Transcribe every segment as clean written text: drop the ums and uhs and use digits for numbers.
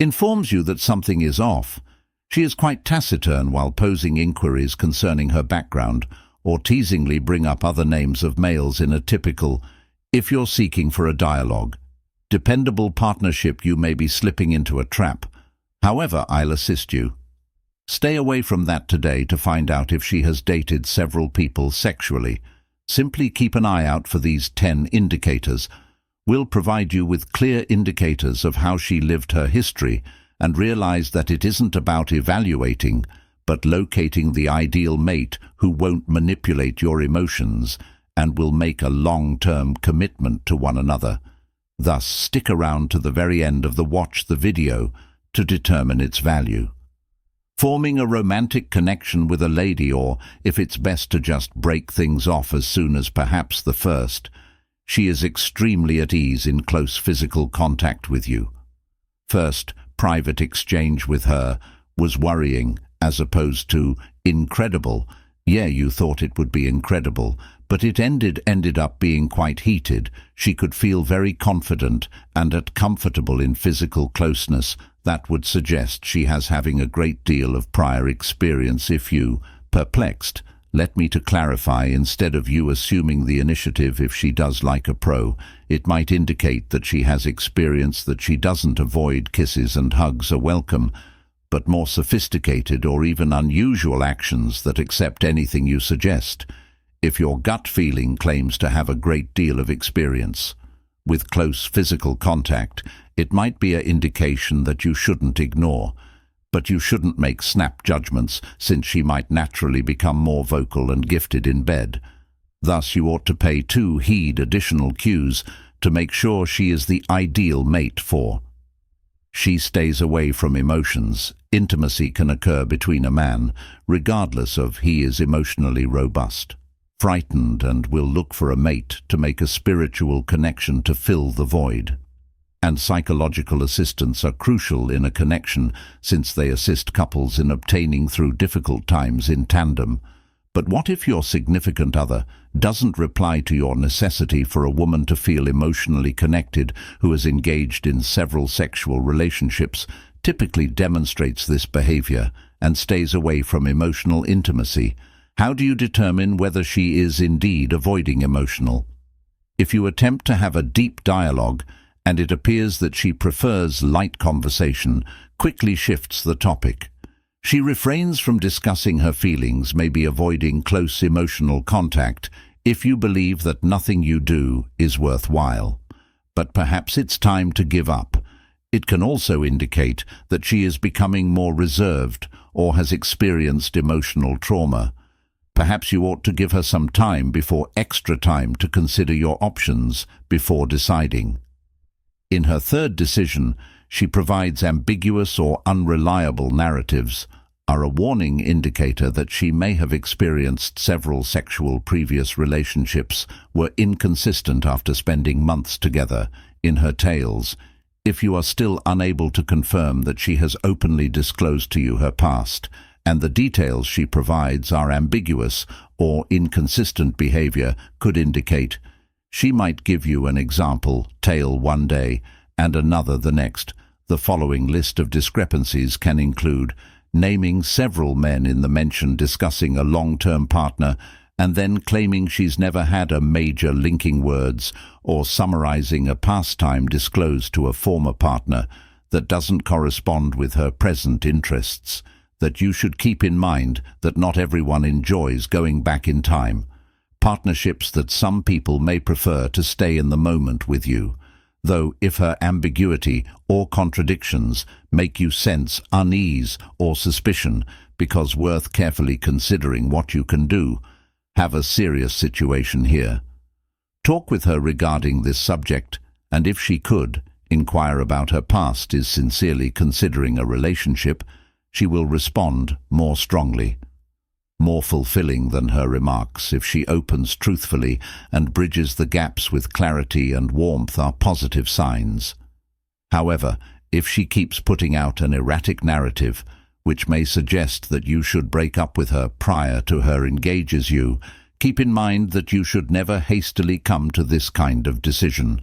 informs you that something is off. She is quite taciturn while posing inquiries concerning her background, or teasingly bring up other names of males in a typical, if you're seeking for a dialogue, dependable partnership, you may be slipping into a trap. However, I'll assist you. Stay away from that today to find out if she has dated several people sexually. Simply keep an eye out for these 10 indicators. We'll provide you with clear indicators of how she lived her history, and realize that it isn't about evaluating, but locating the ideal mate who won't manipulate your emotions and will make a long-term commitment to one another. Thus, stick around to the very end of watch the video to determine its value. Forming a romantic connection with a lady, or if it's best to just break things off as soon as perhaps the first, she is extremely at ease in close physical contact with you. First, private exchange with her was worrying as opposed to incredible. Yeah, you thought it would be incredible, but it ended up being quite heated. She could feel very confident and comfortable in physical closeness. That would suggest she has having a great deal of prior experience. If you perplexed, let me to clarify, instead of you assuming the initiative if she does like a pro, it might indicate that she has experience, that she doesn't avoid kisses and hugs are welcome, but more sophisticated or even unusual actions that accept anything you suggest. If your gut feeling claims to have a great deal of experience with close physical contact, it might be an indication that you shouldn't ignore, but you shouldn't make snap judgments, since she might naturally become more vocal and gifted in bed. Thus, you ought to pay heed additional cues to make sure she is the ideal mate for. She stays away from emotions. Intimacy can occur between a man, regardless of he is emotionally robust, frightened, and will look for a mate to make a spiritual connection to fill the void. And psychological assistants are crucial in a connection, since they assist couples in obtaining through difficult times in tandem. But what if your significant other doesn't reply to your necessity for a woman to feel emotionally connected, who is engaged in several sexual relationships, typically demonstrates this behavior, and stays away from emotional intimacy? How do you determine whether she is indeed avoiding emotional? If you attempt to have a deep dialogue, and it appears that she prefers light conversation, quickly shifts the topic. She refrains from discussing her feelings, maybe avoiding close emotional contact, if you believe that nothing you do is worthwhile. But perhaps it's time to give up. It can also indicate that she is becoming more reserved or has experienced emotional trauma. Perhaps you ought to give her some time, before extra time, to consider your options before deciding. In her third decision, she provides ambiguous or unreliable narratives, are a warning indicator that she may have experienced several sexual previous relationships, were inconsistent after spending months together. In her tales, if you are still unable to confirm that she has openly disclosed to you her past, and the details she provides are ambiguous or inconsistent, behavior could indicate she might give you an example tale one day and another the next. The following list of discrepancies can include naming several men in the mention, discussing a long-term partner, and then claiming she's never had a major linking words, or summarizing a pastime disclosed to a former partner that doesn't correspond with her present interests. That you should keep in mind that not everyone enjoys going back in time. Partnerships that some people may prefer to stay in the moment with you, though if her ambiguity or contradictions make you sense unease or suspicion, because worth carefully considering what you can do. Have a serious situation here. Talk with her regarding this subject, and if she could, inquire about her past, is sincerely considering a relationship, she will respond more strongly. More fulfilling than her remarks, if she opens truthfully and bridges the gaps with clarity and warmth, are positive signs. However, if she keeps putting out an erratic narrative, which may suggest that you should break up with her prior to her engages you, keep in mind that you should never hastily come to this kind of decision.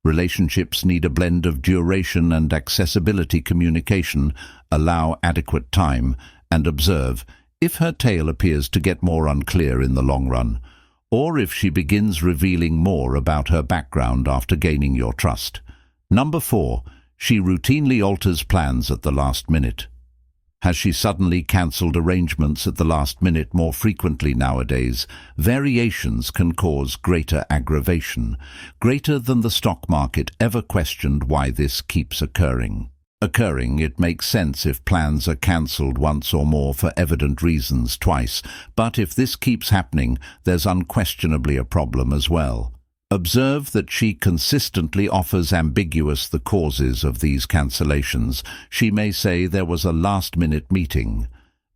Relationships need a blend of duration and accessibility. Communication, allow adequate time, and observe if her tale appears to get more unclear in the long run, or if she begins revealing more about her background after gaining your trust. Number 4. She routinely alters plans at the last minute. Has she suddenly cancelled arrangements at the last minute more frequently nowadays? Variations can cause greater aggravation, greater than the stock market ever questioned why this keeps occurring. It makes sense if plans are cancelled once or more for evident reasons twice, but if this keeps happening, there's unquestionably a problem as well. Observe that she consistently offers ambiguous the causes of these cancellations. She may say there was a last-minute meeting,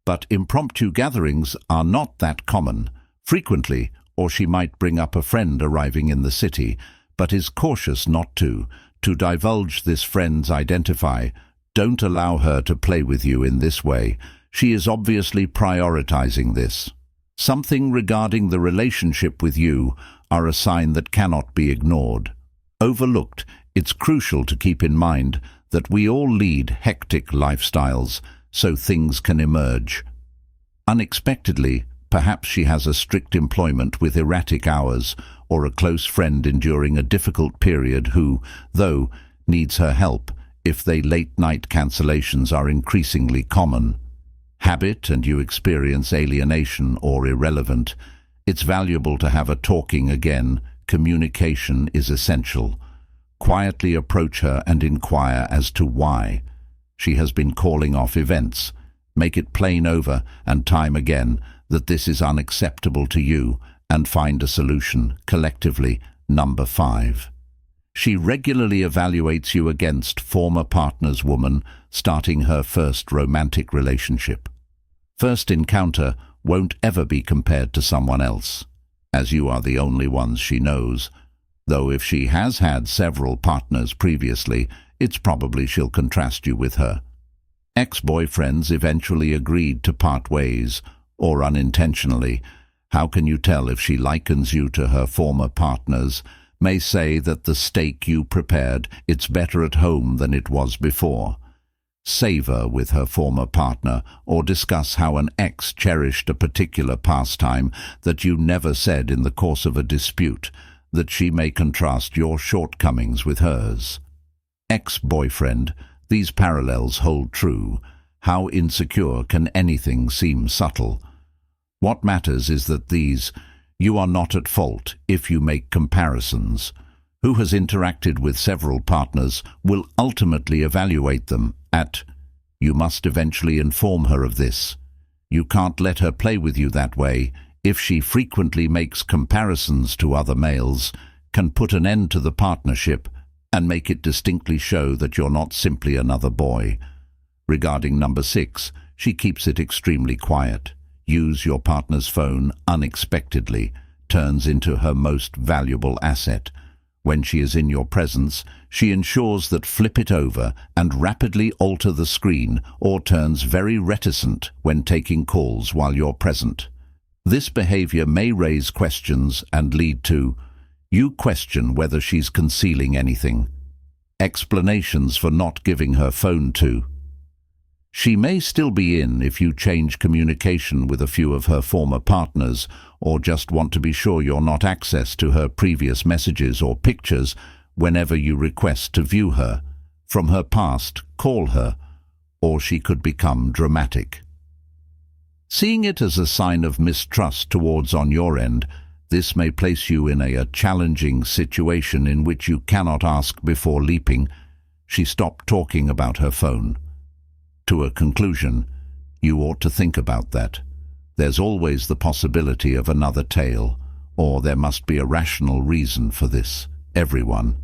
but impromptu gatherings are not that common. Frequently, or she might bring up a friend arriving in the city, but is cautious not to divulge this friend's identity. Don't allow her to play with you in this way. She is obviously prioritizing this. Something regarding the relationship with you are a sign that cannot be ignored. Overlooked, it's crucial to keep in mind that we all lead hectic lifestyles, so things can emerge. Unexpectedly, perhaps she has a strict employment with erratic hours, or a close friend enduring a difficult period who, though, needs her help if they late-night cancellations are increasingly common. Habit and you experience alienation or irrelevant. It's valuable to have a talking again. Communication is essential. Quietly approach her and inquire as to why. She has been calling off events. Make it plain over and time again that this is unacceptable to you, and find a solution collectively. Number 5. She regularly evaluates you against former partners. Woman starting her first romantic relationship. First encounter won't ever be compared to someone else, as you are the only ones she knows. Though if she has had several partners previously, it's probably she'll contrast you with her. Ex-boyfriends eventually agreed to part ways, or unintentionally. How can you tell if she likens you to her former partners? May say that the steak you prepared, it's better at home than it was before. Savor with her former partner, or discuss how an ex cherished a particular pastime that you never said in the course of a dispute, that she may contrast your shortcomings with hers. Ex-boyfriend, these parallels hold true. How insecure can anything seem subtle? What matters is that you are not at fault if you make comparisons. Who has interacted with several partners will ultimately evaluate them at. You must eventually inform her of this. You can't let her play with you that way. If she frequently makes comparisons to other males, can put an end to the partnership and make it distinctly show that you're not simply another boy. Regarding number 6, she keeps it extremely quiet. Use your partner's phone unexpectedly, turns into her most valuable asset. When she is in your presence, she ensures that flip it over and rapidly alter the screen, or turns very reticent when taking calls while you're present. This behavior may raise questions and lead to you question whether she's concealing anything. Explanations for not giving her phone to. She may still be in if you change communication with a few of her former partners, or just want to be sure you're not access to her previous messages or pictures whenever you request to view her. From her past, call her, or she could become dramatic. Seeing it as a sign of mistrust towards on your end, this may place you in a challenging situation in which you cannot ask before leaping. She stopped talking about her phone. To a conclusion, you ought to think about that. There's always the possibility of another tale, or there must be a rational reason for this. Everyone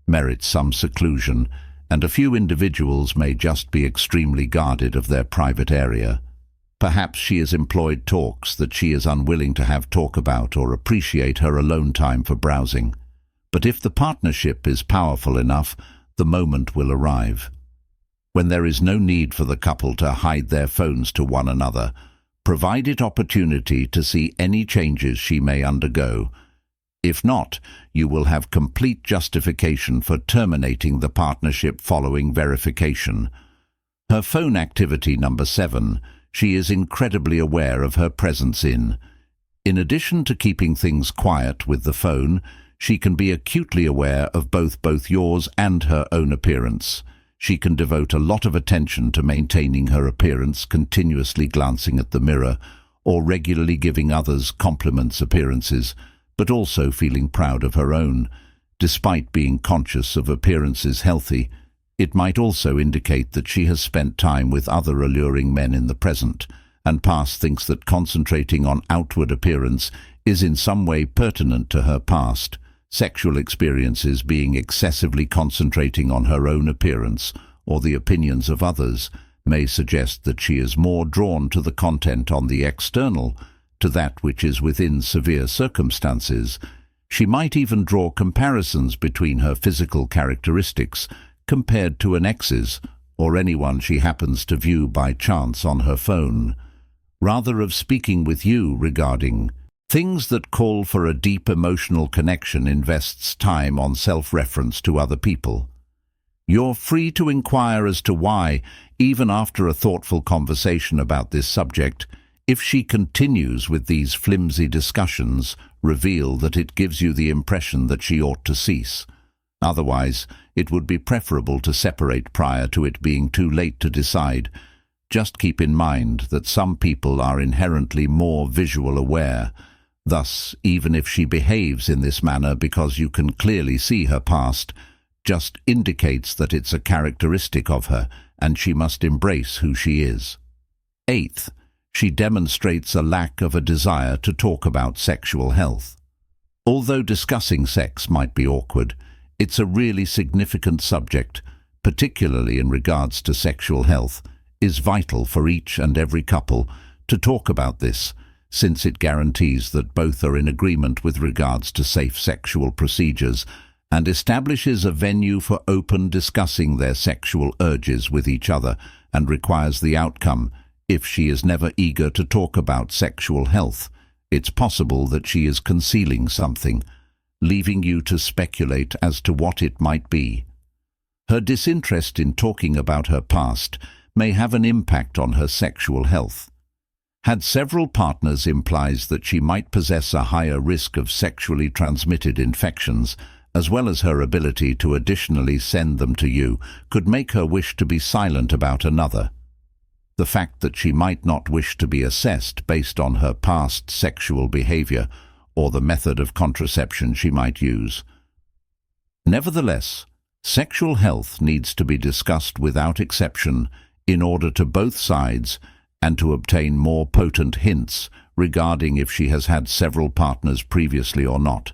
merits some seclusion, and a few individuals may just be extremely guarded of their private area. Perhaps she has employed talks that she is unwilling to have talk about or appreciate her alone time for browsing. But if the partnership is powerful enough, the moment will arrive when there is no need for the couple to hide their phones to one another. Provide it opportunity to see any changes she may undergo. If not, you will have complete justification for terminating the partnership following verification. Her phone activity number 7. She is incredibly aware of her presence in addition to keeping things quiet with the phone, she can be acutely aware of both yours and her own appearance. She can devote a lot of attention to maintaining her appearance, continuously glancing at the mirror, or regularly giving others compliments appearances, but also feeling proud of her own. Despite being conscious of appearances healthy, it might also indicate that she has spent time with other alluring men in the present, and past thinks that concentrating on outward appearance is in some way pertinent to her past. Sexual experiences being excessively concentrating on her own appearance or the opinions of others may suggest that she is more drawn to the content on the external, to that which is within severe circumstances. She might even draw comparisons between her physical characteristics compared to an ex's or anyone she happens to view by chance on her phone. Rather of speaking with you regarding things that call for a deep emotional connection, invests time on self-reference to other people. You're free to inquire as to why, even after a thoughtful conversation about this subject. If she continues with these flimsy discussions, reveal that it gives you the impression that she ought to cease. Otherwise, it would be preferable to separate prior to it being too late to decide. Just keep in mind that some people are inherently more visual aware. Thus, even if she behaves in this manner because you can clearly see her past, just indicates that it's a characteristic of her and she must embrace who she is. 8th, she demonstrates a lack of a desire to talk about sexual health. Although discussing sex might be awkward, it's a really significant subject, particularly in regards to sexual health. Is vital for each and every couple to talk about this, since it guarantees that both are in agreement with regards to safe sexual procedures and establishes a venue for open discussing their sexual urges with each other, and requires the outcome. If she is never eager to talk about sexual health, it's possible that she is concealing something, leaving you to speculate as to what it might be. Her disinterest in talking about her past may have an impact on her sexual health. Had several partners implies that she might possess a higher risk of sexually transmitted infections, as well as her ability to additionally send them to you, could make her wish to be silent about another. The fact that she might not wish to be assessed based on her past sexual behavior or the method of contraception she might use. Nevertheless, sexual health needs to be discussed without exception in order to both sides and to obtain more potent hints regarding if she has had several partners previously or not.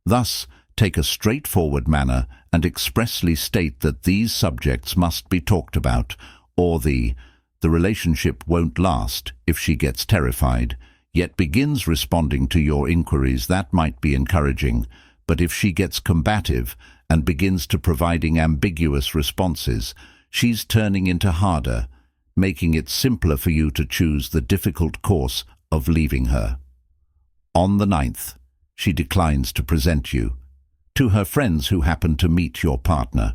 Thus, take a straightforward manner and expressly state that these subjects must be talked about, or the relationship won't last if she gets terrified, yet begins responding to your inquiries. That might be encouraging, but if she gets combative and begins to providing ambiguous responses, she's turning into harder, making it simpler for you to choose the difficult course of leaving her. On the 9th, she declines to present you to her friends who happen to meet your partner.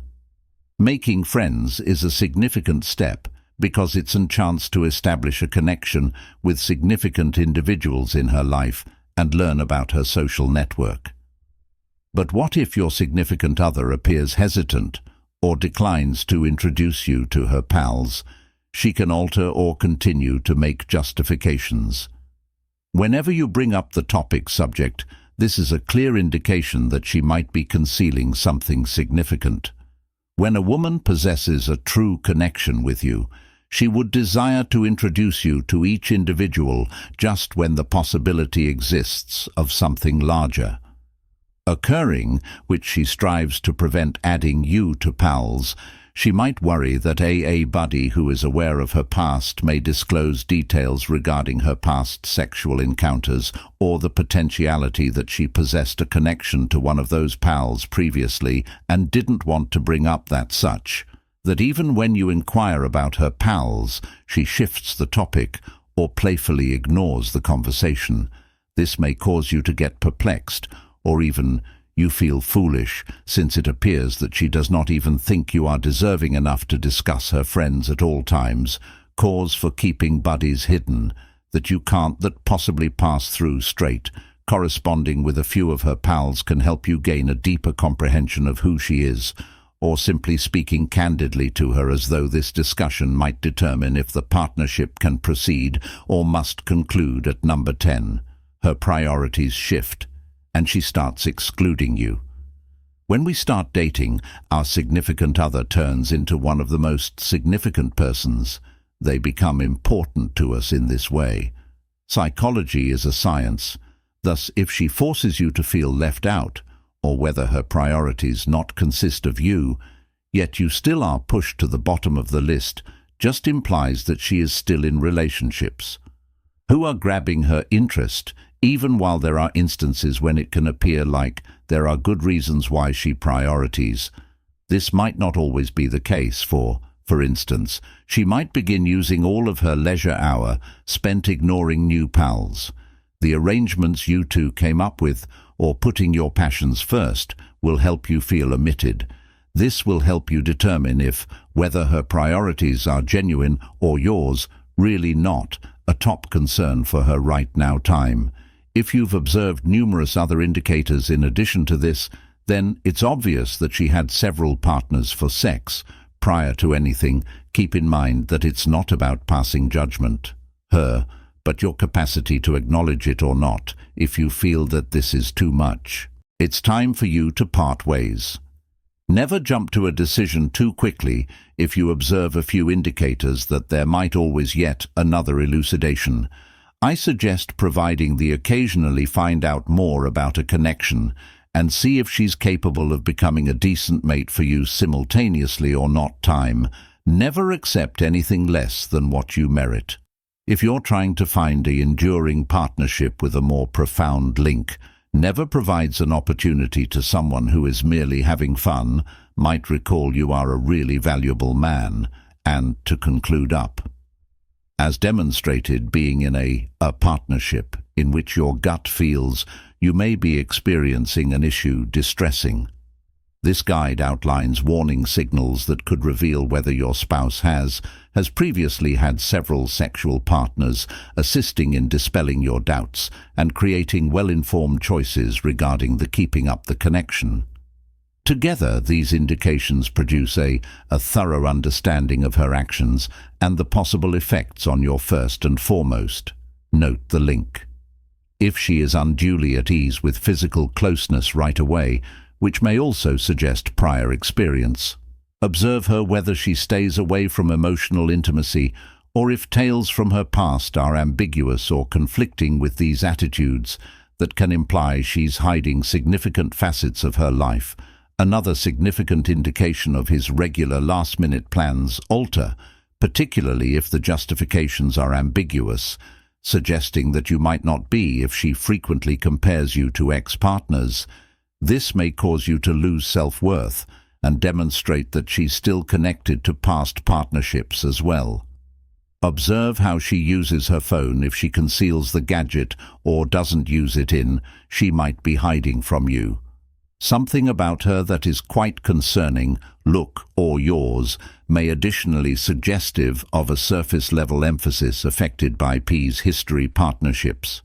Making friends is a significant step because it's a chance to establish a connection with significant individuals in her life and learn about her social network. But what if your significant other appears hesitant or declines to introduce you to her pals? She can alter or continue to make justifications. Whenever you bring up the topic subject, this is a clear indication that she might be concealing something significant. When a woman possesses a true connection with you, she would desire to introduce you to each individual just when the possibility exists of something larger occurring, which she strives to prevent adding you to pals. She might worry that a buddy who is aware of her past may disclose details regarding her past sexual encounters, or the potentiality that she possessed a connection to one of those pals previously and didn't want to bring up that even when you inquire about her pals, she shifts the topic or playfully ignores the conversation. This may cause you to get perplexed or even you feel foolish, since it appears that she does not even think you are deserving enough to discuss her friends at all times, cause for keeping buddies hidden, that you can't that possibly pass through straight. Corresponding with a few of her pals can help you gain a deeper comprehension of who she is, or simply speaking candidly to her as though this discussion might determine if the partnership can proceed or must conclude. At number 10, her priorities shift, and she starts excluding you. When we start dating, our significant other turns into one of the most significant persons. They become important to us in this way. Psychology is a science. Thus, if she forces you to feel left out, or whether her priorities not consist of you, yet you still are pushed to the bottom of the list, just implies that she is still in relationships who are grabbing her interest, even while there are instances when it can appear like there are good reasons why she priorities. This might not always be the case. For instance, she might begin using all of her leisure hour spent ignoring new pals. The arrangements you two came up with, or putting your passions first, will help you feel omitted. This will help you determine if whether her priorities are genuine or yours, really not a top concern for her right now. If you've observed numerous other indicators in addition to this, then it's obvious that she had several partners for sex prior to anything. Keep in mind that it's not about passing judgment her, but your capacity to acknowledge it or not if you feel that this is too much. It's time for you to part ways. Never jump to a decision too quickly if you observe a few indicators that there might always yet another elucidation. I suggest providing the occasionally find out more about a connection and see if she's capable of becoming a decent mate for you simultaneously or not. Never accept anything less than what you merit. If you're trying to find an enduring partnership with a more profound link, never provides an opportunity to someone who is merely having fun, might recall you are a really valuable man. And to conclude up, as demonstrated, being in a partnership in which your gut feels you may be experiencing an issue distressing. This guide outlines warning signals that could reveal whether your spouse has previously had several sexual partners, assisting in dispelling your doubts and creating well-informed choices regarding the keeping up the connection. Together, these indications produce a thorough understanding of her actions and the possible effects on your first and foremost. Note the link. If she is unduly at ease with physical closeness right away, which may also suggest prior experience. Observe her whether she stays away from emotional intimacy, or if tales from her past are ambiguous or conflicting with these attitudes that can imply she's hiding significant facets of her life. Another significant indication of his regular last-minute plans alter, particularly if the justifications are ambiguous, suggesting that you might not be if she frequently compares you to ex-partners. This may cause you to lose self-worth and demonstrate that she's still connected to past partnerships as well. Observe how she uses her phone. If she conceals the gadget or doesn't use it she might be hiding from you. Something about her that is quite concerning, look or yours, may additionally suggestive of a surface-level emphasis affected by P's history partnerships.